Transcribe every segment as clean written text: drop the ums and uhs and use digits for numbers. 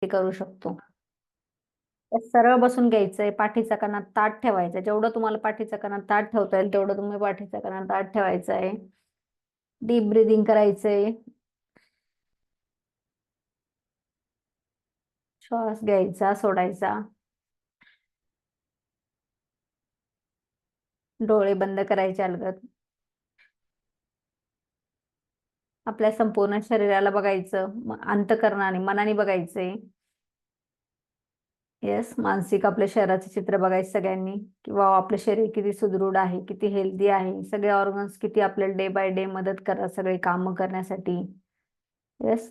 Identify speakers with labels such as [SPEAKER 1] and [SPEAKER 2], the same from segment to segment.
[SPEAKER 1] ते करू शकतो. सरळ बसून घ्यायचंय, पाठीचा कणा ताठ ठेवायचा. जेवढं तुम्हाला पाठीचा कणा ताठ ठेवता येईल तेवढं तुम्ही पाठीचा कणा ताठ ठेवायचा आहे. डीप ब्रिदिंग करायचंय. श्वास घ्यायचा, सोडायचा. डोळे बंद करायचे अलगद. आपल्या संपूर्ण शरीराला बघायचं, अंतःकरणाने मनाने बघायचंय. येस, मानसिक आपल्या शरीराचे चित्र बघायचं सगळ्यांनी, की वा आपलं शरीर किती सुदृढ आहे, किती हेल्दी आहे, सगळे ऑर्गन्स किती आपल्याला डे बाय डे मदत करतात सगळे कामं करण्यासाठी. येस,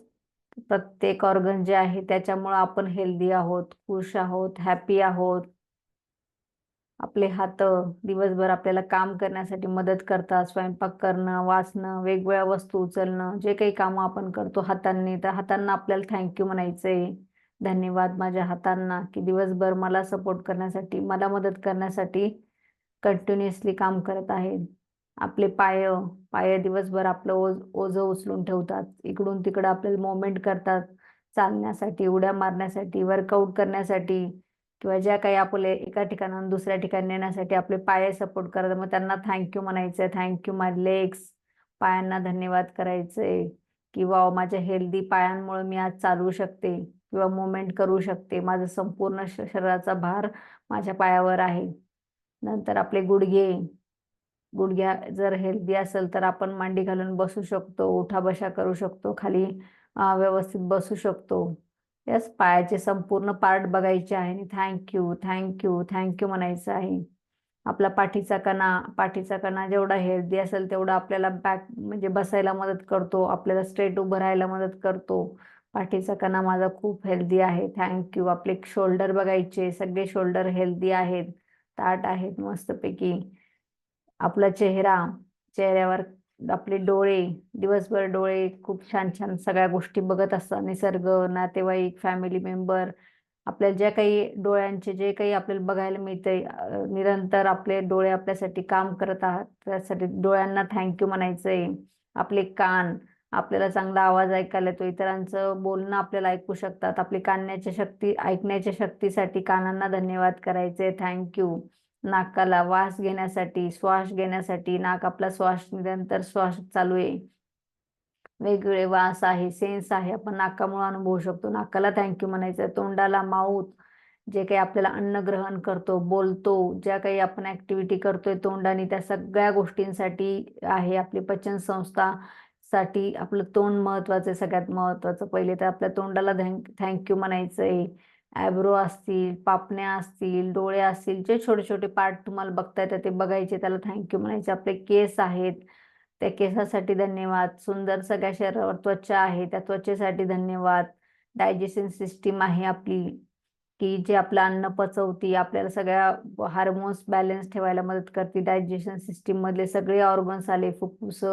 [SPEAKER 1] प्रत्येक ऑर्गन जे आहे त्याच्यामुळे आपण हेल्दी आहोत, खुश आहोत, हॅपी आहोत. आपले हात दिवसभर आपल्याला काम करण्यासाठी मदत करतात. स्वयंपाक करणं, वाचणं, वेगवेगळ्या वस्तू उचलणं, जे काही कामं आपण करतो हातांनी, त्या हातांना आपल्याला थँक्यू म्हणायचंय. धन्यवाद माझ्या हातांना, की दिवसभर मला सपोर्ट करण्यासाठी, मला मदत करण्यासाठी कंटिन्युअसली काम करत आहेत. आपले पाय पाय दिवसभर आपलं ओझं उचलून ठेवतात. इकडून तिकडं आपल्याला मोमेंट करतात. चालण्यासाठी, उड्या मारण्यासाठी, वर्कआउट करण्यासाठी, किंवा ज्या काही आपले एका ठिकाणाहून दुसऱ्या ठिकाणी नेण्यासाठी आपले पाय सपोर्ट करतात. मग त्यांना थँक्यू म्हणायचं. थँक्यू माय लेग्स. पायांना धन्यवाद करायचंय, किंवा माझ्या हेल्दी पायांमुळे मी आज चालू शकते किंवा मूव्हमेंट करू शकते. माझं संपूर्ण शरीराचा भार माझ्या पायावर आहे. नंतर आपले गुडघे. गुडघ्या जर हेल्दी असेल तर आपण मांडी घालून बसू शकतो, उठा बशा करू शकतो, खाली व्यवस्थित बसू शकतो. यस, पायाचे संपूर्ण पार्ट बघायचे आहे आणि थँक्यू थँक्यू थँक्यू म्हणायचं आहे. आपला पाठीचा कणा जेवढा हेल्दी असेल तेवढा आपल्याला बॅक म्हणजे बसायला मदत करतो, आपल्याला स्ट्रेट उभं राहायला मदत करतो. पाठीचा कणा माझा खूप हेल्दी आहे, थँक्यू. आपले शोल्डर बघायचे, सगळे शोल्डर हेल्दी आहेत, ताठ आहेत मस्तपैकी. आपला चेहऱ्यावर आपले डोळे, दिवसभर डोळे खूप छान छान सगळ्या गोष्टी बघत असतात. निसर्ग, नातेवाईक, फॅमिली मेंबर, आपल्याला ज्या काही डोळ्यांचे जे काही आपल्याला बघायला मिळतंय, निरंतर आपले डोळे आपल्यासाठी काम करत आहात, त्यासाठी डोळ्यांना थँक्यू म्हणायचंय. आपले कान, आपल्याला चांगला आवाज ऐकायला येतो, इतरांचं बोलणं आपल्याला ऐकू शकतात. आपली ऐकण्याच्या शक्तीसाठी कानांना धन्यवाद करायचे, थँक्यू. नाकाला श्वास घेण्यासाठी नाक आपला निरंतर श्वास चालू आहे. वेगवेगळे वास आहे, सेन्स आहे, आपण नाकामुळे अनुभवू शकतो. नाकाला थँक्यू म्हणायचं. तोंडाला माऊथ, जे काही आपल्याला अन्न ग्रहण करतो, बोलतो, ज्या काही आपण ऍक्टिव्हिटी करतोय तोंडाने, त्या सगळ्या गोष्टींसाठी आहे. आपली पचन संस्था साठी आपलं तोंड महत्वाचं आहे. सगळ्यात महत्वाचं पहिले तर आपल्या तोंडाला थँक्यू म्हणायचंय. ॲब्रो असतील, पापण्या असतील, डोळे असतील, जे छोटे छोटे पार्ट तुम्हाला बघता येतात ते बघायचे, त्याला थँक्यू म्हणायचे. आपले केस आहेत, त्या केसासाठी धन्यवाद. सुंदर सगळ्या शरीरावर त्वचा आहे, त्या त्वचेसाठी धन्यवाद. डायजेशन सिस्टीम आहे आपली, की जे आपलं अन्न पचवती, आपल्याला सगळ्या हार्मोन्स बॅलन्स ठेवायला मदत करते. डायजेशन सिस्टीम मधले सगळे ऑर्गन्स आले, फुफ्फुस,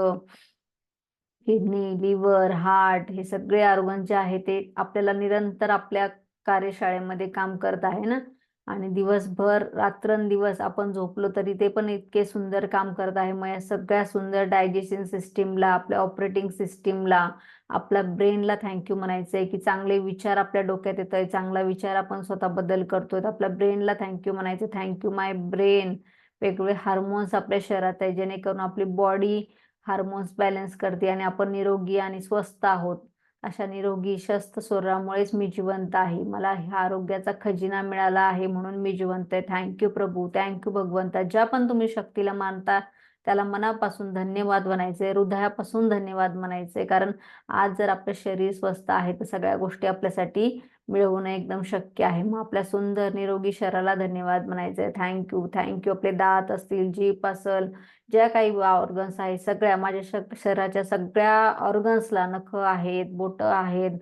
[SPEAKER 1] किडनी, लिव्हर, हार्ट, हे सगळे ऑर्गन जे आहे ते आपल्याला निरंतर आपल्या कार्यशाळेमध्ये काम करत आहे ना. आणि दिवसभर रात्रंदिवस आपण झोपलो तरी ते पण इतके सुंदर काम करत आहे. मग या सगळ्या सुंदर डायजेशन सिस्टीमला, आपल्या ऑपरेटिंग सिस्टीमला, आपल्या ब्रेनला थँक्यू म्हणायचंय, की चांगले विचार आपल्या डोक्यात येत आहे, चांगला विचार आपण स्वतःबद्दल करतोय, आपल्या ब्रेनला थँक्यू म्हणायचं. थँक्यू माय ब्रेन. वेगवेगळे हार्मोन्स आपल्या शरीरात आहे, जेणेकरून आपली बॉडी हार्मोन्स बॅलन्स करते आणि आपण निरोगी आणि स्वस्थ आहोत. अशा निरोगी शस्त शरीरामुळेच मी जिवंत आहे. मला ह्या आरोग्याचा खजिना मिळाला आहे म्हणून मी जिवंत आहे. थँक्यू प्रभू, थँक्यू भगवंता. ज्या पण तुम्ही शक्तीला मानता त्याला मनापासून धन्यवाद म्हणायचे, हृदयापासून धन्यवाद म्हणायचे. कारण आज जर आपलं शरीर स्वस्थ आहे तर सगळ्या गोष्टी आपल्यासाठी मिळवणं एकदम शक्य आहे. मग आपल्या सुंदर निरोगी शरीराला धन्यवाद म्हणायचे, थँक्यू थँक्यू. आपले दात असतील, जीभ असेल, ज्या काही ऑर्गन्स आहेत, सगळ्या माझ्या शरीराच्या सगळ्या ऑर्गन्सला नखं आहेत, बोटं आहेत,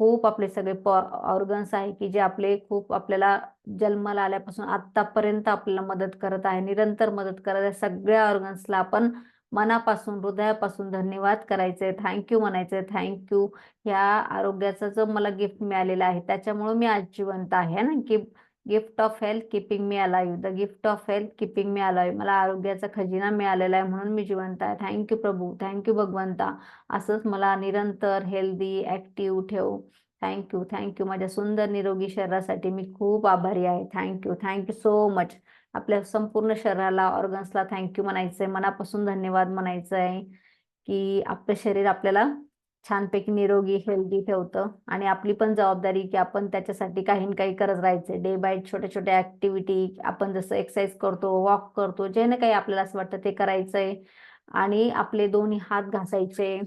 [SPEAKER 1] खूप आपले सगळे ऑर्गन्स आहे, की जे आपले खूप आपल्याला जन्माला आल्यापासून आतापर्यंत आपल्याला मदत करत आहे, निरंतर मदत करत आहे. सगळ्या ऑर्गन्सला आपण मनापासून, हृदयापासून धन्यवाद करायचे, थँक्यू म्हणायचे. थँक्यू, ह्या आरोग्याचं जो मला गिफ्ट मिळालेलं आहे त्याच्यामुळे मी आज जिवंत आहे ना. की gift of health keeping me alive, the gift of health keeping me alive. मला आरोग्याचा खजिना मिळालेला आहे म्हणून मी जिवंत आहे. थँक्यू प्रभू, थँक्यू भगवंता. असंच मला निरंतर हेल्दी ॲक्टिव्ह ठेव. थँक्यू माझ्या सुंदर निरोगी शरीरासाठी मी खूप आभारी आहे. Thank you so much. आपल्या संपूर्ण शरीराला, ऑर्गन्सला थँक्यू म्हणायचंय, मनापासून धन्यवाद म्हणायचं आहे, की आपलं शरीर आपल्याला छानपैकी निरोगी हेल्दी ठेवतं. आणि आपली पण जबाबदारी की आपण त्याच्यासाठी काही ना काही करत राहायचे. डे बाय छोट्या छोट्या ऍक्टिव्हिटी आपण जसं एक्सरसाइज करतो, वॉक करतो, जे ना काही आपल्याला असं वाटतं ते करायचंय. आणि आपले दोन्ही हात घासायचे,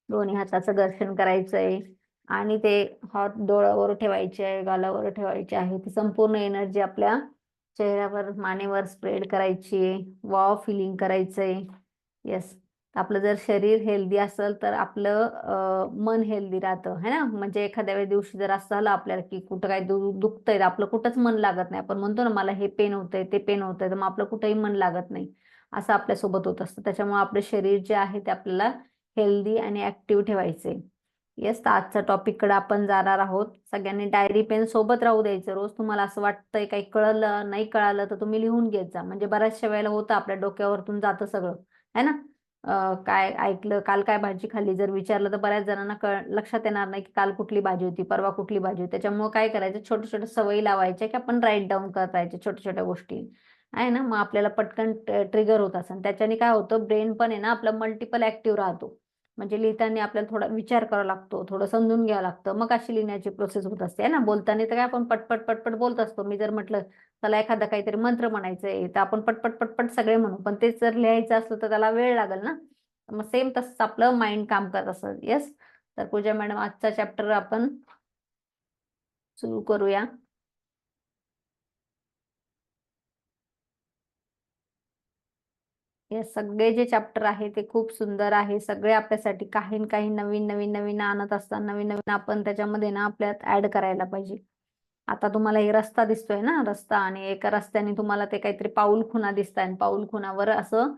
[SPEAKER 1] दोन्ही हाताचं घर्षण करायचंय, आणि ते हात डोळ्यावर ठेवायचे आहे, गालावर ठेवायचे आहे. ती संपूर्ण एनर्जी आपल्या चेहऱ्यावर, मानेवर स्प्रेड करायची आहे. वॉव फिलिंग करायचंय. येस. आपलं जर शरीर हेल्दी असेल तर आपलं मन हेल्दी राहतं, है ना. म्हणजे एखाद्या वेळी दिवशी जर असं झालं आपल्याला की कुठं काय दुखतंय, आपलं कुठंच मन लागत नाही. आपण म्हणतो ना, मला हे पेन होतंय, ते पेन होतंय, तर मग आपलं कुठंही मन लागत नाही. असं आपल्यासोबत होत असतं. त्याच्यामुळे आपलं शरीर जे आहे ते आपल्याला हेल्दी आणि ऍक्टिव्ह ठेवायचे. येस. तर आजच्या टॉपिककडे आपण जाणार आहोत. सगळ्यांनी डायरी पेन सोबत राहू द्यायचं. रोज तुम्हाला असं वाटतंय काही कळलं नाही कळालं तर तुम्ही लिहून घेत जा. म्हणजे बऱ्याचशा वेळेला होतं आपल्या डोक्यावरतून जातं सगळं, है ना. काय ऐकलं, काल काय भाजी खाल्ली जर विचारलं तर बऱ्याच जणांना लक्षात येणार नाही की काल कुठली भाजी होती, परवा कुठली भाजी होती. त्याच्यामुळे काय करायचं, छोट्या छोट्या सवयी लावायच्या की आपण राईट डाऊन करत राहायचे छोट्या छोट्या गोष्टी, आहे ना. मग आपल्याला पटकन ट्रिगर होत असं. त्याच्याने काय होतं, ब्रेन पण आहे ना आपला मल्टिपल ऍक्टिव्ह राहतो. म्हणजे लिहिताना आपल्याला थोडा विचार करावा लागतो, थोडं समजून घ्यावं लागतं, मग अशी लिहिण्याची प्रोसेस होत असते, है ना. बोलताना तर काय आपण पटपट पटपट बोलत असतो. मी जर म्हटलं त्याला एखादा काहीतरी मंत्र म्हणायचंय तर आपण पटपट पटपट सगळे म्हणू, पण तेच जर लिहायचं असलं तर त्याला वेळ लागेल ना. मग सेम तसंच आपलं माइंड काम करत असत. येस. तर पूजा मॅडम, आजचा चॅप्टर आपण सुरू करूया. हे सगळे जे चॅप्टर आहे ते खूप सुंदर आहे. सगळे आपल्यासाठी काही न काही नवीन नवीन नवीन आणत असतात. नवीन नवीन आपण त्याच्यामध्ये ना आपल्यात ऍड करायला पाहिजे. आता तुम्हाला हे रस्ता दिसतोय ना, रस्ता, आणि एका रस्त्याने तुम्हाला ते काहीतरी पाऊल खुणा दिसताय, आणि पाऊल खुणावर असं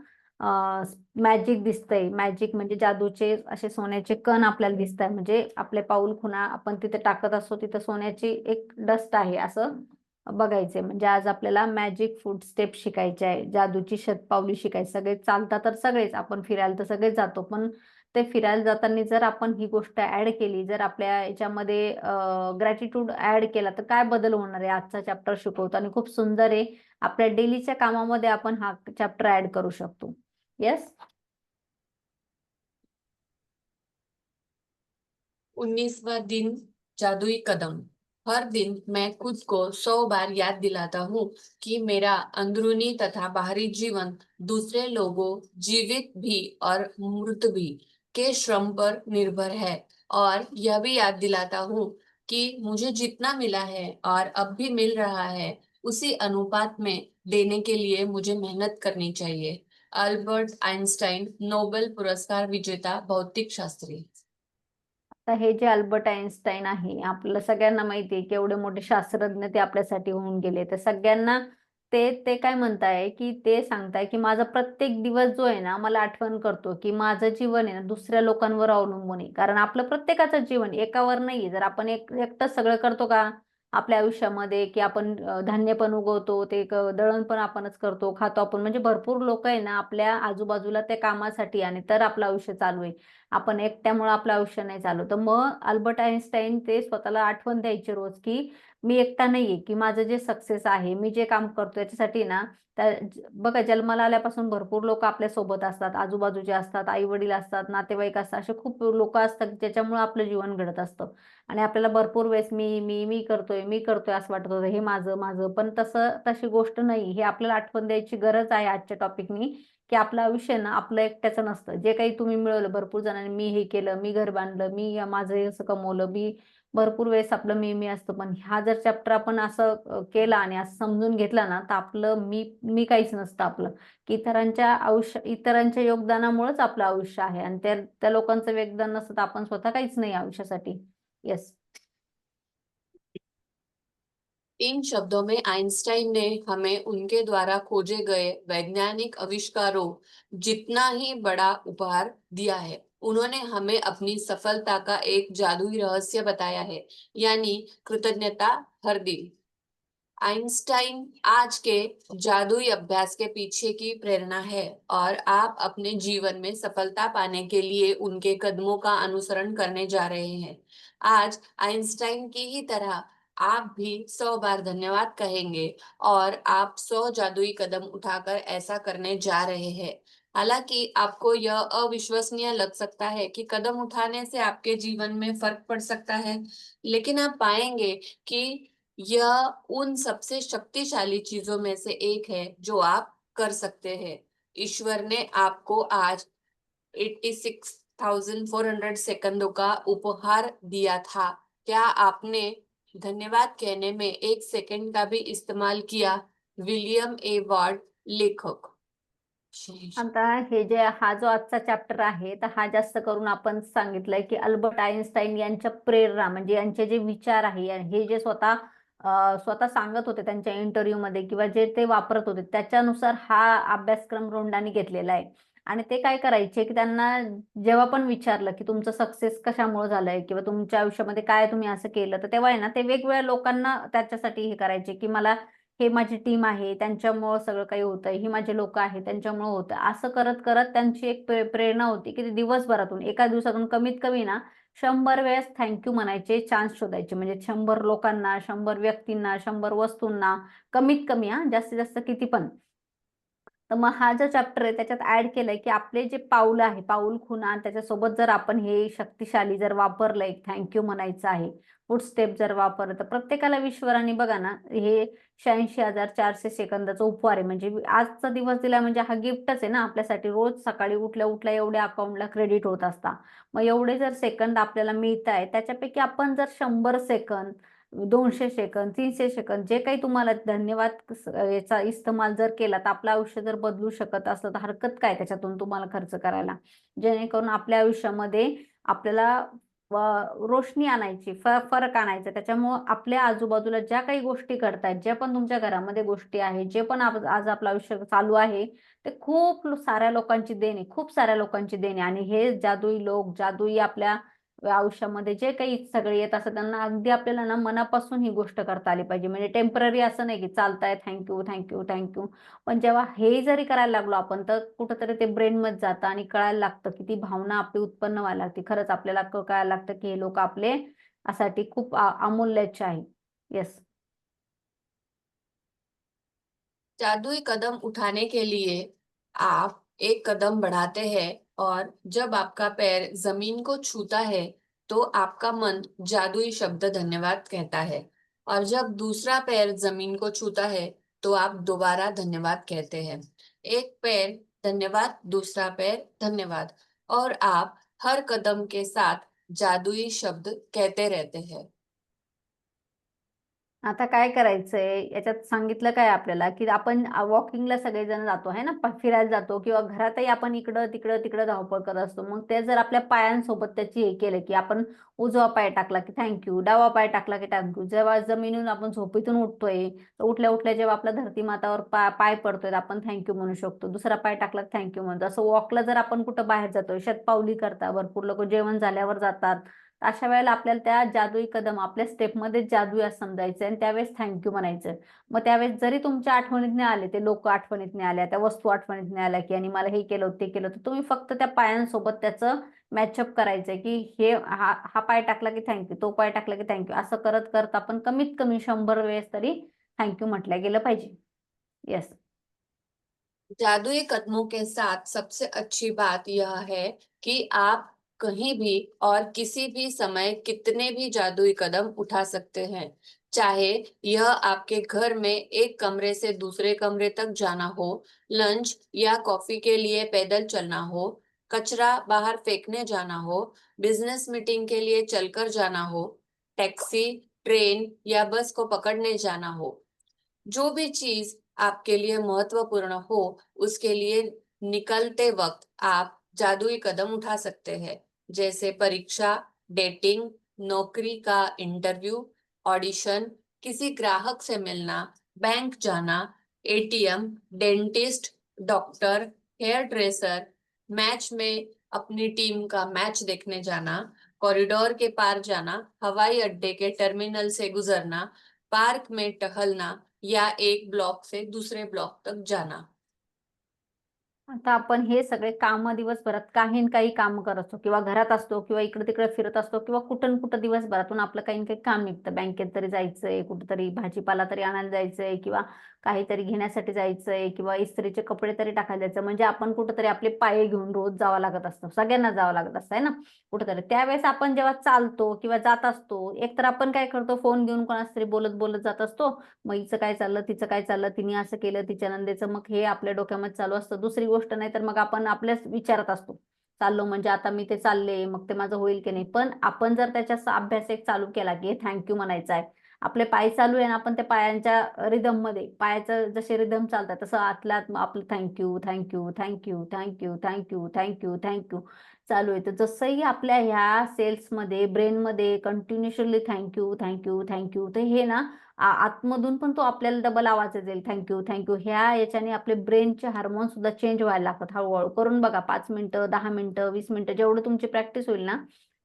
[SPEAKER 1] मॅजिक दिसतंय. मॅजिक म्हणजे जादूचे असे सोन्याचे कण आपल्याला दिसत म्हणजे आपले पाऊल खुणा आपण तिथे टाकत असतो, तिथं सोन्याची एक डस्ट आहे असं बघायचंय. म्हणजे आज आपल्याला मॅजिक फूड स्टेप शिकायचे आहे, जादूची शतपावली शिकायची. सगळे चालतात तर सगळेच, आपण फिरायला तर सगळेच जातो, पण ते फिरायला जाताना जर आपण ही गोष्ट ऍड केली, जर आपल्या याच्यामध्ये ग्रॅटिट्यूड ऍड केला तर काय बदल होणार आहे, आजचा चॅप्टर शिकवतो आणि खूप सुंदर आहे. आपल्या डेलीच्या कामामध्ये आपण हा चॅप्टर ऍड करू शकतो. येस.
[SPEAKER 2] 19वां दिन, जादुई कदम। हर दिन मैं खुद को 100 बार याद दिलाता हूँ कि मेरा अंदरूनी तथा बाहरी जीवन दूसरे लोगों, जीवित भी और मृत भी, के श्रम पर निर्भर है। और यह भी याद दिलाता हूँ कि मुझे जितना मिला है और अब भी मिल रहा है, उसी अनुपात में देने के लिए मुझे मेहनत करनी चाहिए। अल्बर्ट आइंस्टाइन, नोबेल पुरस्कार विजेता भौतिक शास्त्री।
[SPEAKER 1] तर हे जे अल्बर्ट आइन्स्टाईन आहे, आपल्याला सगळ्यांना माहिती आहे की एवढे मोठे शास्त्रज्ञ ते आपल्यासाठी होऊन गेले. तर सगळ्यांना ते ते काय म्हणताय की ते सांगताय की माझा प्रत्येक दिवस जो आहे ना, मला आठवण करतो की माझं जीवन आहे ना दुसऱ्या लोकांवर अवलंबून आहे. कारण आपलं प्रत्येकाचं जीवन एकावर नाहीये. जर आपण एकटंच सगळं करतो का आपल्या आयुष्यामध्ये, की आपण धान्य पण उगवतो, ते दळण पण आपणच करतो, खातो आपण, म्हणजे भरपूर लोक आहे ना आपल्या आजूबाजूला त्या कामासाठी, आणि तर आपलं आयुष्य चालू आहे. आपण एकट्यामुळे आपलं आयुष्य नाही चालू. तर मग अल्बर्ट आइन्स्टाईन ते स्वतःला आठवण द्यायचे रोज की मी एकटा नाहीये, की माझं जे सक्सेस आहे, मी जे काम करतो याच्यासाठी ना, बघा, जन्माला आल्यापासून भरपूर लोक आपल्या सोबत असतात, आजूबाजूचे असतात, आई वडील असतात, नातेवाईक असतात, असे खूप लोक असतात ज्याच्यामुळे आपलं जीवन घडत असतं. आणि आपल्याला भरपूर वेळेस मी करतोय असं वाटत होतं, हे माझं माझं, पण तशी गोष्ट नाही. हे आपल्याला आठवण द्यायची गरज आहे आजच्या टॉपिकनी, की आपलं आयुष्य ना आपलं एकट्याचं नसतं. जे काही तुम्ही मिळवलं, भरपूर जणांनी मी हे केलं, मी घर बांधलं, मी माझं हे असं कमवलं, मी भरपूर वेळेस आपलं मी असतं. पण हा जर चॅप्टर आपण असं केला आणि असं समजून घेतला ना, तर आपलं मी मी काहीच नसतं आपलं. की इतरांच्या योगदानामुळेच आपलं आयुष्य आहे, आणि त्या लोकांचं योगदान नसतं तर आपण स्वतः काहीच नाही आयुष्यासाठी. येस.
[SPEAKER 2] इन शब्दों में आइंस्टाइन ने हमें उनके द्वारा खोजे गए वैज्ञानिक आविष्कारों जितना ही बड़ा उपहार दिया है। उन्होंने हमें अपनी सफलता का एक जादुई रहस्य बताया है, यानी कृतज्ञता हर दिन। आइंस्टाइन आज के जादुई अभ्यास के पीछे की प्रेरणा है, और आप अपने जीवन में सफलता पाने के लिए उनके कदमों का अनुसरण करने जा रहे हैं। आज आइंस्टाइन की ही तरह आप भी 100 बार धन्यवाद कहेंगे और आप 100 जादुई कदम उठाकर ऐसा करने जा रहे हैं। हालांकि आपको यह अविश्वसनीय लग सकता है कि कदम उठाने से आपके जीवन में फर्क पड़ सकता है, लेकिन आप पाएंगे कि यह उन सबसे शक्तिशाली चीजों में से एक है जो आप कर सकते हैं। ईश्वर ने आपको आज 86,400 सेकंडों का उपहार दिया था। क्या आपने धन्यवाद कहने में 1 सेकंड का भी इस्तेमाल किया? विलियम ए वॉर्ड, लेखक।
[SPEAKER 1] आता हे जे हा जो आजचा चॅप्टर आहे तर हा जास्त करून आपण सांगितलंय की अल्बर्ट आइन्स्टाईन यांच्या प्रेरणा म्हणजे यांचे जे विचार आहे हे जे स्वतः सांगत होते त्यांच्या इंटरव्ह्यू मध्ये किंवा जे ते वापरत होते त्याच्यानुसार हा अभ्यासक्रम रोंडानी घेतलेला आहे. आणि ते काय करायचे की त्यांना जेव्हा पण विचारलं की तुमचं सक्सेस कशामुळे झालंय किंवा तुमच्या आयुष्यामध्ये काय तुम्ही असं केलं तर तेव्हा आहे ना ते वेगवेगळ्या लोकांना त्याच्यासाठी हे करायचे की मला हे माझी टीम आहे त्यांच्यामुळं सगळं काही होतंय, ही माझे लोक आहेत त्यांच्यामुळं होतं. असं करत करत त्यांची एक प्रेरणा होती की ते दिवसभरातून एका दिवसातून कमीत कमी ना 100 वेळेस थँक्यू म्हणायचे चान्स शोधायचे. म्हणजे 100 लोकांना, 100 व्यक्तींना, 100 वस्तूंना, कमीत कमी जास्तीत जास्त किती पण. तर मग हा जो चॅप्टर आहे त्याच्यात ऍड केलंय की आपले जे पाऊल आहे पाऊल खुणा त्याच्यासोबत जर आपण हे शक्तिशाली जर वापरलंय थँक्यू म्हणायचं आहे फुट स्टेप जर वापरलं तर प्रत्येकाला ईश्वराने बघा ना हे 86,400 सेकंदाचा उपहार आहे. म्हणजे आजचा दिवस दिला म्हणजे हा गिफ्टच आहे ना आपल्यासाठी. रोज सकाळी उठल्या उठल्या एवढ्या अकाउंटला क्रेडिट होत असता. मग एवढे जर सेकंद आपल्याला मिळत आहे त्याच्यापैकी आपण जर 100 सेकंद 200 सेकंद 300 सेकंद जे काही तुम्हाला धन्यवाद याचा इस्तेमाल जर केला तर आपलं आयुष्य जर बदलू शकत असलं तर हरकत काय त्याच्यातून तुम्हाला खर्च करायला. जेणेकरून आपल्या आयुष्यामध्ये आपल्याला रोशनी आणायची फरक आणायचा. त्याच्यामुळं आपल्या आजूबाजूला ज्या काही गोष्टी घडतायत ज्या पण तुमच्या घरामध्ये गोष्टी आहेत जे पण आज आपलं आयुष्य चालू आहे ते खूप साऱ्या लोकांची देणे खूप साऱ्या लोकांची देणे. आणि हे जादुई लोक जादुई आपल्या आयुष्यामध्ये जे काही सगळे येत असतात त्यांना अगदी आपल्याला ना मनापासून ही गोष्ट करता आली पाहिजे. म्हणजे टेम्पररी असं नाही की चालताय थँक्यू थँक्यू थँक्यू. पण जेव्हा हे जरी करायला लागलो आपण तर कुठंतरी ते ब्रेन मध्ये जातं आणि कळायला लागतं की ती भावना आपली उत्पन्न व्हायला लागते. खरंच आपल्याला कळायला लागतं की हे लोक आपले साठी खूप अमूल्यचे आहे. येस.
[SPEAKER 2] जादुई कदम उठाने के लिए आप एक कदम बढ़ाते हैं और जब आपका पैर जमीन को छूता है तो आपका मन जादुई शब्द धन्यवाद कहता है, और जब दूसरा पैर जमीन को छूता है तो आप दोबारा धन्यवाद कहते हैं। एक पैर धन्यवाद, दूसरा पैर धन्यवाद, और आप हर कदम के साथ जादुई शब्द कहते रहते हैं।
[SPEAKER 1] आता काय करायचंय याच्यात सांगितलं काय आपल्याला की आपण वॉकिंगला सगळेजण जातो आहे ना फिरायला जातो किंवा घरातही आपण इकडं तिकडं तिकडं धावपळ करत असतो. मग ते जर आपल्या पायांसोबत त्याची हे केलं की आपण उजवा पाय टाकला की थँक्यू डावा पाय टाकला की थँक्यू. जेव्हा जमिनीहून आपण झोपेतून उठतोय तर उठल्या उठल्या जेव्हा आपल्या धरती मातावर पाय पडतोय तर आपण थँक्यू म्हणू शकतो. दुसरा पाय टाकला थँक्यू म्हणतो. असं वॉकला जर आपण कुठं बाहेर जातोय शतपावली करता भरपूर लोक जेवण झाल्यावर जातात. अशा वेळेला आपल्याला त्या जादुई कदम आपल्या स्टेपमध्ये जादू असं समजायचं आणि त्यावेळेस थँक्यू म्हणायचं. मग त्यावेळेस जरी तुमच्या आठवणीत नाही आले ते लोक आठवणीत नाही आल्या त्या वस्तू आठवणीत नाही आल्या की आणि मला हे केलं ते केलं तर तुम्ही फक्त त्या पायांसोबत त्याचं मॅचअप करायचंय की हे हा पाय टाकला की थँक्यू तो पाय टाकला की थँक्यू. असं करत करत आपण कमीत कमी 100 वेळेस तरी थँक्यू म्हटलं गेलं पाहिजे. येस.
[SPEAKER 2] जादुई कदमों के साथ सबसे अच्छी बात यह है कि आप कहीं भी और किसी भी समय कितने भी जादुई कदम उठा सकते हैं। चाहे यह आपके घर में एक कमरे से दूसरे कमरे तक जाना हो, लंच या कॉफी के लिए पैदल चलना हो, कचरा बाहर फेंकने जाना हो, बिजनेस मीटिंग के लिए चलकर जाना हो, टैक्सी, ट्रेन या बस को पकड़ने जाना हो। जो भी चीज आपके लिए महत्वपूर्ण हो, उसके लिए निकलते वक्त आप जादुई कदम उठा सकते हैं, जैसे परीक्षा, डेटिंग, नौकरी का इंटरव्यू, ऑडिशन, किसी ग्राहक से मिलना, बैंक जाना, ATM, dentist, doctor, hairdresser, match में अपनी टीम का मैच देखने जाना, कॉरिडोर के पार जाना, हवाई अड्डे के टर्मिनल से गुजरना, पार्क में टहलना या एक ब्लॉक से दूसरे ब्लॉक तक जाना।
[SPEAKER 1] आता आपण हे सगळे काम दिवसभरात काही न काही काम करत असतो किंवा घरात असतो किंवा इकडे तिकडे फिरत असतो किंवा कुठं न कुठं दिवसभरातून आपलं काही न काही काम निघतं. बँकेत तरी जायचंय, कुठेतरी भाजीपाला तरी आणायला जायचंय किंवा काहीतरी घेण्यासाठी जायचंय किंवा इस्त्रीचे कपडे तरी टाकायला जायचं. म्हणजे आपण कुठेतरी आपले पाय घेऊन रोज जावं लागत असतं. सगळ्यांना जावं लागत असतं आहे ना कुठेतरी. त्यावेळेस आपण जेव्हा चालतो किंवा जात असतो, एकतर आपण काय करतो, फोन घेऊन कोणास तरी बोलत बोलत जात असतो. मग हिचं काय चाललं, तिचं काय चाललं, तिने असं केलं, तिच्या नंदेचं, मग हे आपल्या डोक्यामध्ये चालू असतं. दुसरी गोष्ट नाही तर मग आपण आपल्याच विचारत असतो. चाललो म्हणजे आता मी ते चालले, मग ते माझं होईल की नाही. पण आपण जर त्याचा अभ्यास एक चालू केला की थँक्यू म्हणायचं आहे. आपले पाय चालू आहे ना, आपण त्या पायांच्या रिदम मध्ये, पायाचं जसे रिदम चालतात तसं आतल्या आत आपलं thank you thank you thank you thank you thank you thank you thank you चालू आहे. तर जसंही आपल्या ह्या सेल्समध्ये, ब्रेनमध्ये कंटिन्युअसली थँक्यू थँक्यू थँक्यू, तर हे ना आतमधून पण तो आपल्याला डबल आवाज येईल, थँक्यू थँक्यू. ह्या याच्याने आपले ब्रेनचे हार्मोन सुद्धा चेंज व्हायला लागतात. हळूहळू करून बघा, 5 मिनिटं, 10 मिनिटं, 20 मिनिटं, जेवढं तुमची प्रॅक्टिस होईल ना.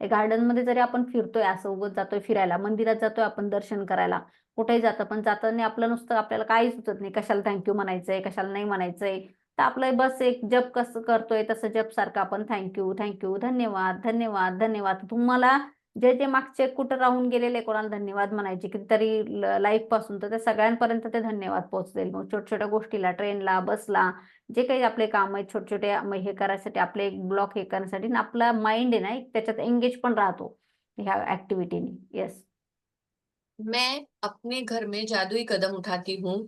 [SPEAKER 1] गार्डन मध्ये जरी आपण फिरतोय, असं उगत जातोय फिरायला, मंदिरात जातोय आपण दर्शन करायला, कुठेही जातं, पण जाताना आपलं नुसतं आपल्याला काही सुचत नाही, कशाला थँक्यू म्हणायचंय, कशाला नाही म्हणायचंय. तर आपलं बस एक जप कसं करतोय तसं जप सारखं आपण थँक्यू थँक्यू, धन्यवाद धन्यवाद धन्यवाद. तुम्हाला जे जे मागचे कुठं राहून गेलेले कोणाला धन्यवाद म्हणायचे कितीतरी लाईफ पासून, तर त्या सगळ्यांपर्यंत ते धन्यवाद पोहोचतील. मग छोट्या छोट्या गोष्टीला, ट्रेनला, बसला, जे काही आपले काम आहेत छोटे छोटे, हे करायसाठी, आपले एक ब्लॉक हे करण्यासाठी ना, आपला माइंड आहे ना एक त्याच्यात एंगेज पण राहतो ह्या ऍक्टिव्हिटीने. येस.
[SPEAKER 2] मैं अपने घर में जादुई कदम उठाती हूँ,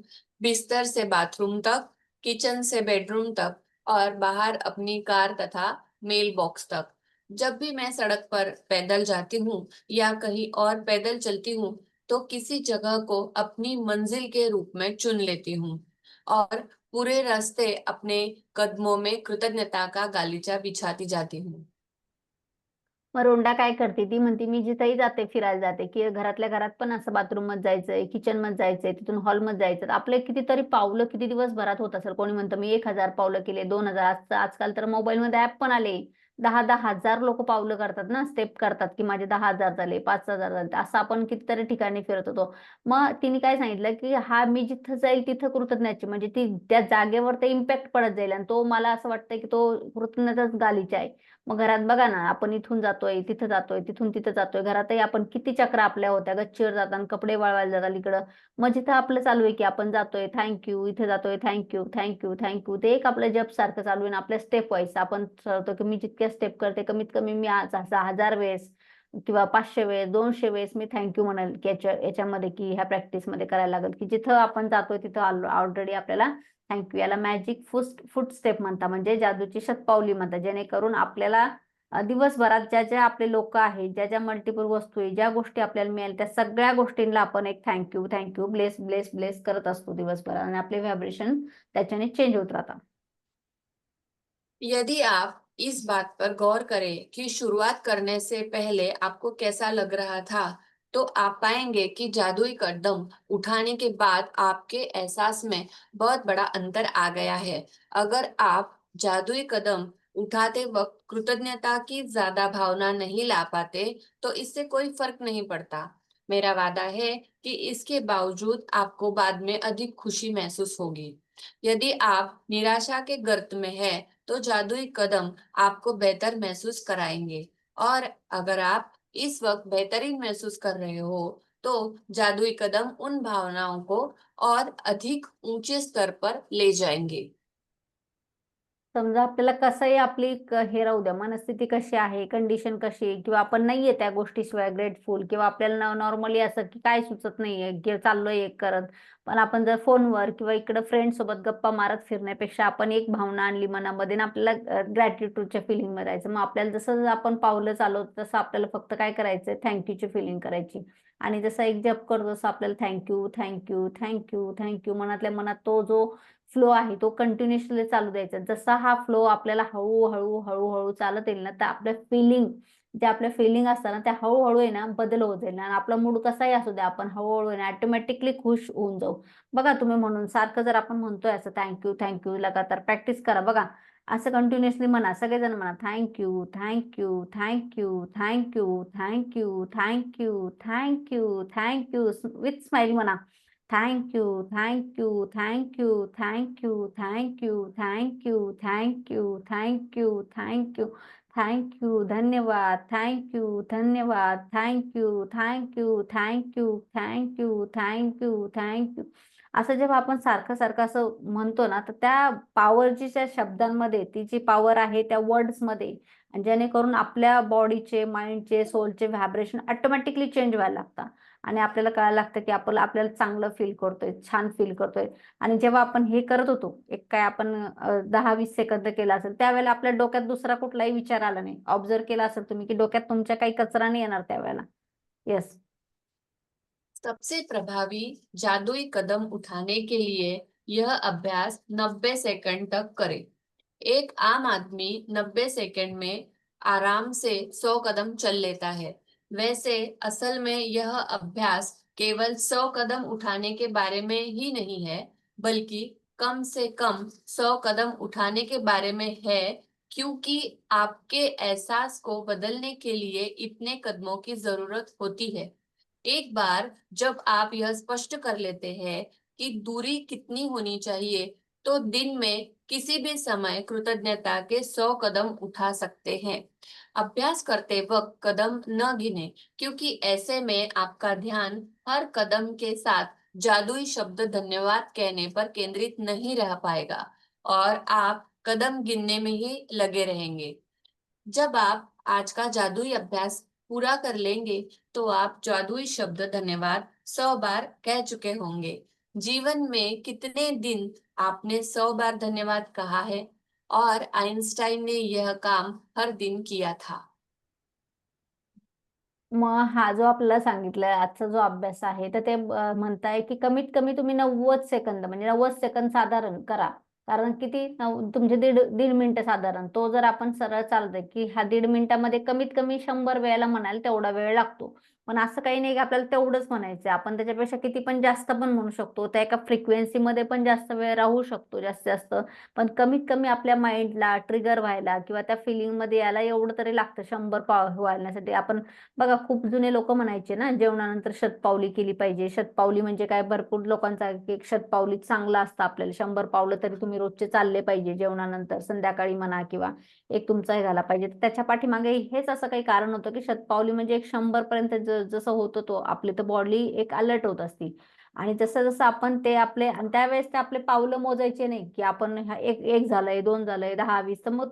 [SPEAKER 2] बिस्तर से बाथरूम तक, किचन से बेडरूम तक और बाहर अपनी कार तथा मेल बॉक्स तक। जब भी मैं सड़क पर पैदल जाती हूँ या कहीं और पैदल चलती हूँ, तो किसी जगह को अपनी मंजिल के रूप में चुन लेती हूँ और पूरे रास्ते अपने कदमों में कृतज्ञता का गालीचा बिछाती जाती हूँ।
[SPEAKER 1] मग रोंडा काय करते, ती म्हणते मी जिथेही जाते, फिरायला जाते, की घरातल्या घरात पण असं बाथरूम मध्ये जायचंय, किचन मध्ये जायचंय, तिथून हॉलमध्ये जायचं, तर आपले कितीतरी पावलं किती दिवसभरात होत असेल. कोणी म्हणतं मी 1,000 पावलं केले, 2,000. आजकाल तर मोबाईलमध्ये ऍप पण आले. 10,000 लोक पावलं करतात ना, स्टेप करतात, की माझे 10,000 झाले, 5,000 झाले. असं आपण कितीतरी ठिकाणी फिरत होतो. मग तिने काय सांगितलं, की हा मी जिथं जाईल तिथं कृतज्ञाची, म्हणजे ती त्या जागेवर ते इम्पॅक्ट पडत जाईल, आणि तो मला असं वाटतंय की तो कृतज्ञताच गालीचा आहे. मग घरात बघा ना, आपण इथून जातोय तिथं जातोय, तिथून तिथं जातोय, घरातही आपण किती चक्रा आपल्या होत्या, गच्चीवर जाताना, कपडे वाळवायला जातात इकडं. मग जिथं आपलं चालू आहे की आपण जातोय थँक्यू, इथे जातोय थँक्यू थँक्यू थँक्यू, ते एक आपलं जप सारखं चालू आहे ना. आपल्या स्टेप वाईज आपण ठरवतो की मी जितक्या स्टेप करते, कमीत कमी मी आज 1000 वेळेस किंवा 500 वेळेस, 200 वेळेस मी थँक्यू म्हणाल, की याच्यामध्ये, की ह्या प्रॅक्टिसमध्ये करायला लागेल, की जिथं आपण जातोय तिथं ऑलरेडी आपल्याला थँक्यू. याला मॅजिक फूट स्टेप म्हणतात, म्हणजे जादूची शतपावली म्हणतात. जेणेकरून आपल्याला दिवसभरात ज्या ज्या आपले लोक आहेत, ज्या ज्या मल्टिपल वस्तू आहे, ज्या गोष्टी आपल्याला मिळेल, त्या सगळ्या गोष्टींना आपण एक thank you thank you, bless bless bless करत असतो दिवसभरात, आणि आपले व्हायब्रेशन त्याच्याने चेंज होत राहतात.
[SPEAKER 2] यदि आप इस बात पर गौर करें कि शुरुआत करने से पहले आपको कैसा लग रहा था, तो आप पाएंगे कि जादुई कदम उठाने के बाद आपके एहसास में बहुत बड़ा अंतर आ गया है। अगर आप जादुई कदम उठाते वक्त कृतज्ञता की ज्यादा भावना नहीं ला पाते, तो इससे कोई फर्क नहीं पड़ता। मेरा वादा है कि इसके बावजूद आपको बाद में अधिक खुशी महसूस होगी। यदि आप निराशा के गर्त में हैं, तो जादुई कदम आपको बेहतर महसूस कराएंगे। और अगर आप इस वक्त बेहतरीन महसूस कर रहे हो, तो जादुई कदम उन भावनाओं को और अधिक ऊंचे स्तर पर ले जाएंगे।
[SPEAKER 1] समजा आपल्याला कसंही आपली हे राहू द्या, मनस्थिती कशी आहे, कंडिशन कशी आहे, किंवा आपण नाहीये त्या गोष्टीशिवाय ग्रेटफुल, किंवा आपल्याला नॉर्मली असं की काय सुचत नाहीये, की चाललोय एक करत, पण आपण जर फोनवर किंवा इकडं फ्रेंड सोबत गप्पा मारत फिरण्यापेक्षा आपण एक भावना आणली मनामध्ये ना, आपल्याला ग्रॅटिट्यूडच्या फिलिंग मध्ये राहायचं. मग आपल्याला जसं आपण पावलं चालवतो तसं आपल्याला फक्त काय करायचं, थँक्यूची फिलिंग करायची. आणि जसं एक जप करतो तसं आपल्याला थँक्यू थँक्यू थँक्यू थँक्यू मनातल्या मनात तो जो फ्लो आहे तो कंटिन्युअसली चालू द्यायचा. जसा हा फ्लो आपल्याला हळूहळू हळूहळू चालत येईल ना, तर आपल्या फिलिंग, ज्या आपल्या फिलिंग असतात ना, त्या हळूहळू आहे ना बदल होत जाईल, आणि आपला मूड कसाही असू द्या, आपण हळूहळू आहे ना ऑटोमॅटिकली खुश होऊन जाऊ. बघा तुम्ही, म्हणून सारखं जर आपण म्हणतोय असं थँक्यू थँक्यू, लगातार प्रॅक्टिस करा बघा. असं कंटिन्युअसली म्हणा, सगळेजण म्हणा thank you thank you thank you thank you thank you thank you thank you thank you, with smile म्हणा. Thank you, thank you, thank you, thank you, thank you, thank you, thank you, thank you, thank you, thank you, धन्यवाद, thank you, धन्यवाद, thank you, thank you, thank you, thank you, thank you, thank you. असं जेव्हा आपण सारखं सारखं असं म्हणतो ना, तर त्या पॉवरची त्या शब्दांमध्ये ती जी पॉवर आहे त्या वर्ड्समध्ये, आणि जेणेकरून आपल्या बॉडीचे, माइंडचे, सोलचे व्हायब्रेशन ऑटोमॅटिकली चेंज व्हायला लागतात. आणि आपल्याला कळायला लागतं की आपल्याला चांगलं फील करतोय, छान फील करतोय. आणि जेव्हा आपण हे करत होतो, एक काय आपण 10-20 सेकंद केला असेल, त्यावेळेला आपल्या डोक्यात दुसरा कुठलाही विचार आला नाही. ऑब्झर्व केला असेल तुम्ही की डोक्यात तुमच्या काही कचरा नाही येणार त्यावेळेला. येस.
[SPEAKER 2] सबसे प्रभावी जादुई कदम उठाने के लिए यह अभ्यास 90 सेकंड तक करें। एक आम आदमी 90 सेकंड में आराम से 100 कदम चल लेता है। वैसे असल में यह अभ्यास केवल 100 कदम उठाने के बारे में ही नहीं है, बल्कि कम से कम 100 कदम उठाने के बारे में है, क्योंकि आपके एहसास को बदलने के लिए इतने कदमों की जरूरत होती है। एक बार जब आप यह स्पष्ट कर लेते हैं कि दूरी कितनी होनी चाहिए, तो दिन में किसी भी समय कृतज्ञता के 100 कदम उठा सकते हैं। अभ्यास करते वक्त कदम न गिने, क्योंकि ऐसे में आपका ध्यान हर कदम के साथ जादुई शब्द धन्यवाद कहने पर केंद्रित नहीं रह पाएगा और आप कदम गिनने में ही लगे रहेंगे। जब आप आज का जादुई अभ्यास पूरा कर लेंगे, तो आप जादुई शब्द धन्यवाद 100 बार कह चुके होंगे। जीवन में कितने दिन आपने 100 बार धन्यवाद कहा है? और आइंस्टाइन ने यह काम हर दिन किया था।
[SPEAKER 1] मग हा जो आपल्याला सांगितलाय आजचा जो अभ्यास आहे, तर ते म्हणताय की कमीत कमी तुम्ही 90 सेकंद, म्हणजे 90 सेकंद साधारण करा. कारण किती तुमचे दीड दीड मिनिटं साधारण, तो जर आपण सरळ चालतंय की हा दीड मिनिटामध्ये कमीत कमी 100 वेळेला म्हणाल तेवढा वेळ लागतो. पण असं काही नाही की आपल्याला तेवढंच म्हणायचं, आपण त्याच्यापेक्षा किती पण जास्त पण म्हणू शकतो. त्या एका फ्रिक्वेन्सीमध्ये पण जास्त वेळ राहू शकतो जास्तीत जास्त. पण कमीत कमी आपल्या माइंडला ट्रिगर व्हायला किंवा त्या फिलिंगमध्ये यायला एवढं तरी लागतं 100 व्हायसाठी. आपण बघा, खूप जुने लोक म्हणायचे ना, जेवणानंतर शतपावली केली पाहिजे. शतपावली म्हणजे काय, भरपूर लोकांचा आहे की एक शतपावली चांगलं असतं आपल्याला. 100 पावलं तरी तुम्ही रोजचे चालले पाहिजे जेवणानंतर, संध्याकाळी म्हणा, किंवा एक तुमचा हे झाला पाहिजे. तर त्याच्या पाठीमागे हेच असं काही कारण होतं की शतपावली म्हणजे एक 100 पर्यंत जसं होतं तो आपली तर बॉडी एक अलर्ट होत असती. आणि जसं जसं आपण ते आपले, आणि त्यावेळेस ते आपले पावलं मोजायचे नाही की आपण एक एक झालंय, 2 झालंय, 10-20. तर मग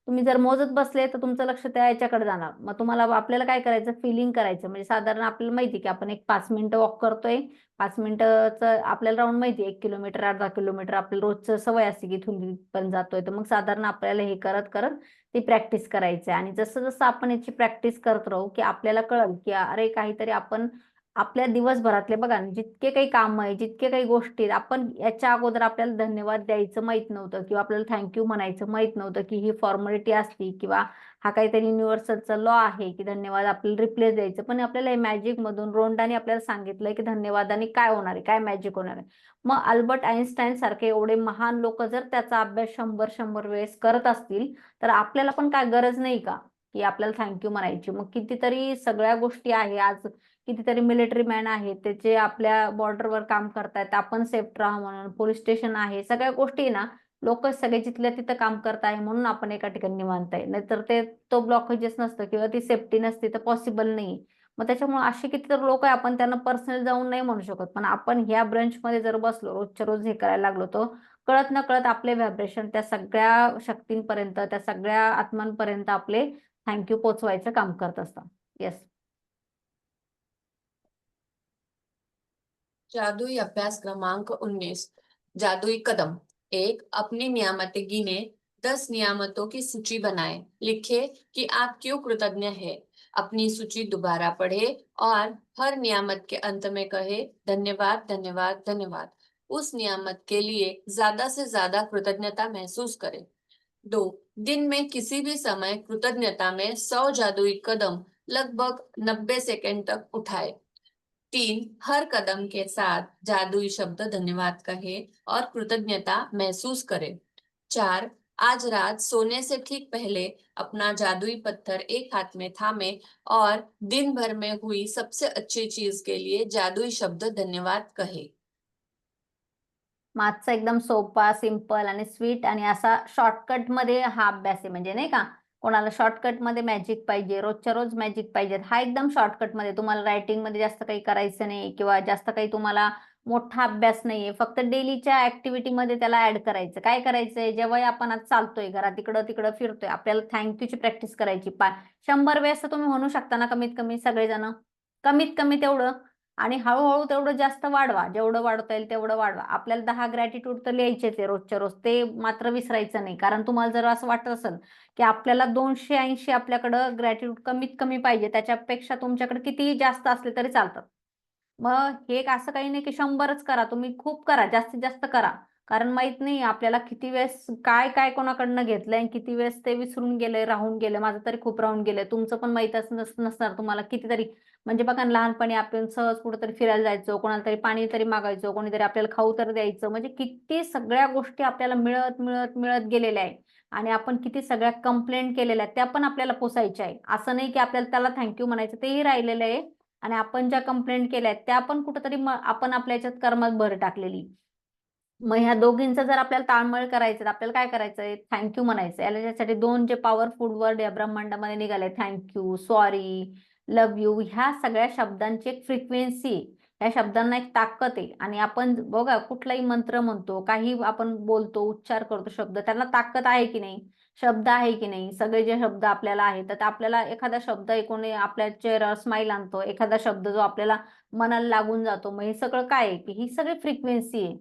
[SPEAKER 1] तुम्ही जर मोजत बसले तर तुमचं लक्ष त्या याच्याकडे जाणार. मग तुम्हाला आपल्याला काय करायचं, फिलिंग करायचं. म्हणजे साधारण आपल्याला माहिती की आपण एक 5 मिनिटं वॉक करतोय. 5 मिनिटाचं आपल्याला राऊंड माहिती, 1 किलोमीटर, अर्धा किलोमीटर आपल्याला रोजचं सवय असते की इथून पण जातोय. तर मग साधारण आपल्याला हे करत करत ती प्रॅक्टिस करायची. आणि जसं जसं आपण याची प्रॅक्टिस करत राहू की आपल्याला कळल की अरे काहीतरी आपण आपल्या दिवसभरातले बघा ना, जितके काही काम आहे, जितके काही गोष्टी आहेत, आपण याच्या अगोदर आपल्याला धन्यवाद द्यायचं माहित नव्हतं किंवा आपल्याला थँक्यू म्हणायचं माहित नव्हतं की ही फॉर्मॅलिटी असती किंवा हा काहीतरी युनिव्हर्सलचा लॉ आहे की धन्यवाद आपल्याला रिप्लेस द्यायचं. पण आपल्याला मॅजिक मधून रोंडाने आपल्याला सांगितलंय की धन्यवादाने काय होणार आहे, काय मॅजिक होणार आहे. मग अल्बर्ट आइन्स्टाईन सारखे एवढे महान लोक जर त्याचा अभ्यास 100 वेळेस करत असतील, तर आपल्याला पण काय गरज नाही का की आपल्याला थँक्यू म्हणायची. मग कितीतरी सगळ्या गोष्टी आहे आज, कितीतरी मिलिटरी मॅन आहेत त्याचे आपल्या बॉर्डरवर काम करतायत, आपण सेफ राहा म्हणून. पोलीस स्टेशन आहे, सगळ्या गोष्टी ना, लोक सगळे जिथल्या तिथं काम करत आहे म्हणून आपण एका ठिकाणी निवांत आहे. नाहीतर तो ब्लॉकेजेस नसतं किंवा ती सेफ्टी नसती तर पॉसिबल नाही. मग त्याच्यामुळे असे कितीतरी लोक आहे, आपण त्यांना पर्सनल जाऊन नाही म्हणू शकत. पण आपण ह्या ब्रंचमध्ये जर बसलो, रोजच्या रोज हे करायला लागलो, तर कळत न कळत आपले व्हायब्रेशन त्या सगळ्या शक्तींपर्यंत, त्या सगळ्या आत्मांपर्यंत आपले थँक्यू पोचवायचं काम करत असतात. येस.
[SPEAKER 2] जादुई अभ्यास क्रमांक 19। जादुई कदम। 1। अपनी नियामतें गिने। 10 नियामतों की सूची बनाएं। लिखे कि आप क्यों कृतज्ञ हैं। अपनी सूची दोबारा पढ़े और हर नियामत के अंत में कहे धन्यवाद, धन्यवाद, धन्यवाद। उस नियामत के लिए ज्यादा से ज्यादा कृतज्ञता महसूस करें। 2। दिन में किसी भी समय कृतज्ञता में 100 जादुई कदम लगभग 90 सेकंड तक उठाए। 3। हर कदम के साथ जादुई शब्द धन्यवाद कहे और कृतज्ञता महसूस करें। 4। आज रात सोने से ठीक पहले अपना जादुई पत्थर एक हाथ में थामे और दिन भर में हुई सबसे अच्छी चीज के लिए जादुई शब्द धन्यवाद कहे।
[SPEAKER 1] मागचा एकदम सोपा, सिंपल आणि स्वीट आणि असा शॉर्टकट मध्ये हा अभ्यास आहे. म्हणजे नाही का, कोणाला शॉर्टकट मध्ये मॅजिक पाहिजे, रोजच्या रोज मॅजिक पाहिजे, हा एकदम शॉर्टकट मध्ये. तुम्हाला रायटिंग मध्ये जास्त काही करायचं नाही किंवा जास्त काही तुम्हाला मोठा अभ्यास नाहीये. फक्त डेलीच्या ऍक्टिव्हिटी मध्ये त्याला ऍड करायचं. काय करायचंय, जेव्हाही आपण आज चालतोय, घरात इकडं तिकडं फिरतोय, आपल्याला थँक्यूची प्रॅक्टिस करायची. 100 वेळेस तर तुम्ही म्हणू शकता ना, कमीत कमी सगळेजण. कमीत कमी तेवढं. आणि हळूहळू तेवढं जास्त वाढवा. जेवढं वाढवता येईल तेवढं वाढवा. आपल्याला 10 ग्रॅटिट्यूड तर लिहायचेच आहे रोजच्या रोज. ते मात्र विसरायचं नाही. कारण तुम्हाला जर असं वाटत असेल की आपल्याला 280 आपल्याकडं ग्रॅटिट्यूड कमीत कमी पाहिजे, त्याच्यापेक्षा तुमच्याकडे कितीही जास्त असले तरी चालतात. मग हे एक असं काही नाही की 100च करा. तुम्ही खूप करा, जास्तीत जास्त करा. कारण माहित नाही आपल्याला किती वेळेस काय काय कोणाकडनं घेतलंय आणि किती वेळेस ते विसरून गेलंय, राहून गेलंय. माझं तरी खूप राहून गेलंय. तुमचं पण माहित नसणार तुम्हाला कितीतरी. म्हणजे बघा ना, लहानपणी आपण सहज कुठेतरी फिरायला जायचो, कोणाला तरी पाणी तरी मागायचो, कोणीतरी आपल्याला खाऊ तर द्यायचं. म्हणजे किती सगळ्या गोष्टी आपल्याला मिळत मिळत मिळत गेलेल्या आहे. आणि आपण किती सगळ्या कंप्लेंट केलेल्या आहेत, त्या पण आपल्याला पोसायच्या आहे. असं नाही की आपल्याला त्याला थँक्यू म्हणायचं, तेही राहिलेलं आहे. आणि आपण ज्या कंप्लेंट केल्या आहेत त्या पण कुठेतरी आपण आपल्या याच्यात कर्मात भर टाकलेली. मग ह्या दोघींचा जर आपल्याला ताळमेळ करायचं तर आपल्याला काय करायचंय, थँक्यू म्हणायचं. याला त्यासाठी 2 जे पॉवरफुल वर्ड या ब्रह्मांडामध्ये निघाले, थँक्यू, सॉरी, लव्ह यू, ह्या सगळ्या शब्दांची एक फ्रिक्वेन्सी, ह्या शब्दांना एक ताकद आहे. आणि आपण बघा कुठलाही मंत्र म्हणतो, काही आपण बोलतो, उच्चार करतो शब्द, त्यांना ताकद आहे की नाही, शब्द आहे की नाही. सगळे जे शब्द आपल्याला आहेत, तर आपल्याला एखादा शब्द ऐकून आपल्या चेहऱ्यावर स्माईल आणतो, एखादा शब्द जो आपल्याला मनाला लागून जातो. मग हे सगळं काय आहे, की ही सगळी फ्रिक्वेन्सी आहे.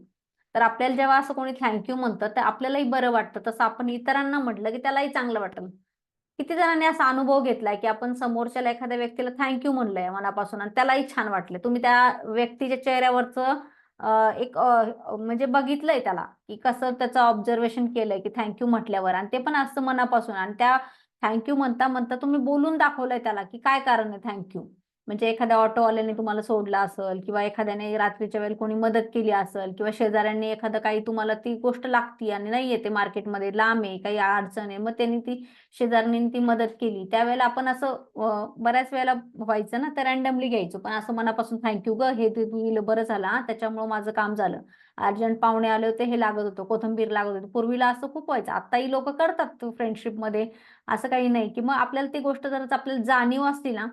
[SPEAKER 1] तर आपल्याला जेव्हा असं कोणी थँक्यू म्हणतं तर आपल्यालाही बरं वाटतं. तसं आपण इतरांना म्हटलं की त्यालाही चांगलं वाटेल. किती जणांनी असा अनुभव घेतलाय की आपण समोरच्याला, एखाद्या व्यक्तीला थँक्यू म्हणलंय मनापासून आणि त्यालाही छान वाटलं. तुम्ही त्या व्यक्तीच्या चेहऱ्यावरचं एक म्हणजे बघितलंय त्याला, की कसं त्याचं ऑब्झर्वेशन केलंय की थँक्यू म्हटल्यावर, आणि ते पण असं मनापासून. आणि त्या थँक्यू म्हणता म्हणता तुम्ही बोलून दाखवलंय त्याला की काय कारण आहे थँक्यू. म्हणजे एखाद्या ऑटोवाल्याने तुम्हाला सोडलं असेल, किंवा एखाद्याने रात्रीच्या वेळेला कोणी मदत केली असेल, किंवा शेजाऱ्यांनी एखादं काही, तुम्हाला ती गोष्ट लागती आणि नाही येते मार्केटमध्ये, लांब आहे, काही अडचण आहे, मग त्यांनी ती शेजारणींनी ती मदत केली. त्यावेळेला आपण असं बऱ्याच वेळेला व्हायचं ना, तर रँडमली घ्यायचो. पण असं मनापासून थँक्यू ग, हे ते तू दिलं बरं झालं हा, त्याच्यामुळे माझं काम झालं. अर्जंट पाहुणे आले होते, हे लागत होतं, कोथिंबीर लागत होती. पूर्वीला असं खूप व्हायचं. आताही लोक करतात फ्रेंडशिपमध्ये, असं काही नाही. की मग आपल्याला ती गोष्ट जर आपल्याला जाणीव असती ना,